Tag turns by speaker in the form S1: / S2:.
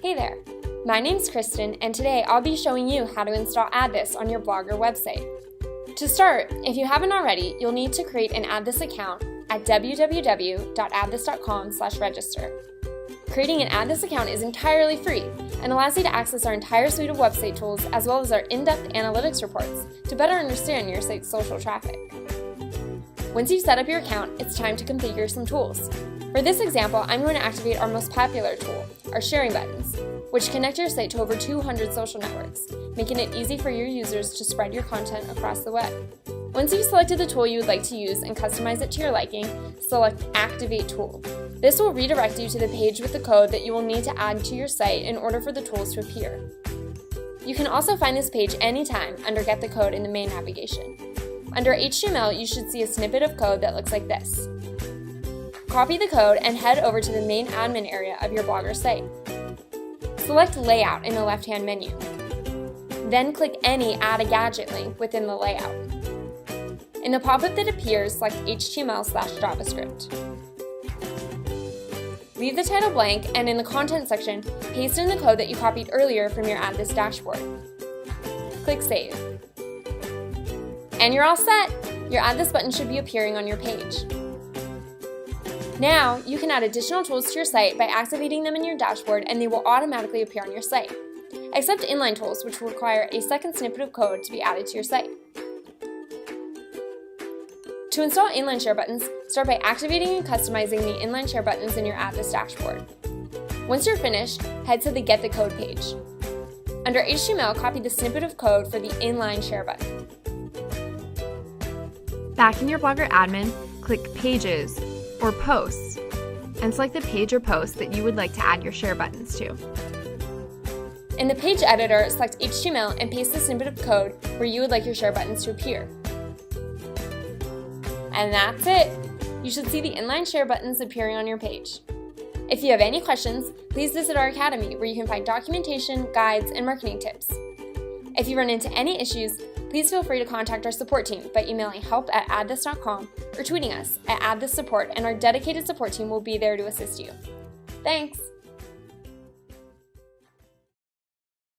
S1: Hey there, my name's Kristen, and today I'll be showing you how to install AddThis on your blog or website. To start, if you haven't already, you'll need to create an AddThis account at www.addthis.com/register. Creating an AddThis account is entirely free and allows you to access our entire suite of website tools as well as our in-depth analytics reports to better understand your site's social traffic. Once you've set up your account, it's time to configure some tools. For this example, I'm going to activate our most popular tool, our sharing buttons, which connect your site to over 200 social networks, making it easy for your users to spread your content across the web. Once you've selected the tool you would like to use and customize it to your liking, select Activate Tool. This will redirect you to the page with the code that you will need to add to your site in order for the tools to appear. You can also find this page anytime under Get the Code in the main navigation. Under HTML, you should see a snippet of code that looks like this. Copy the code and head over to the main admin area of your blog or site. Select Layout in the left-hand menu. Then click any Add a Gadget link within the layout. In the pop-up that appears, select HTML/JavaScript. Leave the title blank and in the content section, paste in the code that you copied earlier from your AddThis dashboard. Click Save. And you're all set! Your AddThis button should be appearing on your page. Now, you can add additional tools to your site by activating them in your dashboard and they will automatically appear on your site, except inline tools, which will require a second snippet of code to be added to your site. To install inline share buttons, start by activating and customizing the inline share buttons in your AddThis dashboard. Once you're finished, head to the Get the Code page. Under HTML, copy the snippet of code for the inline share button.
S2: Back in your Blogger admin, click Pages or Posts and select the page or post that you would like to add your share buttons to.
S1: In the page editor, select HTML and paste the snippet of code where you would like your share buttons to appear. And that's it! You should see the inline share buttons appearing on your page. If you have any questions, please visit our academy where you can find documentation, guides, and marketing tips. If you run into any issues, please feel free to contact our support team by emailing help@addthis.com or tweeting us at AddThis Support, and our dedicated support team will be there to assist you. Thanks!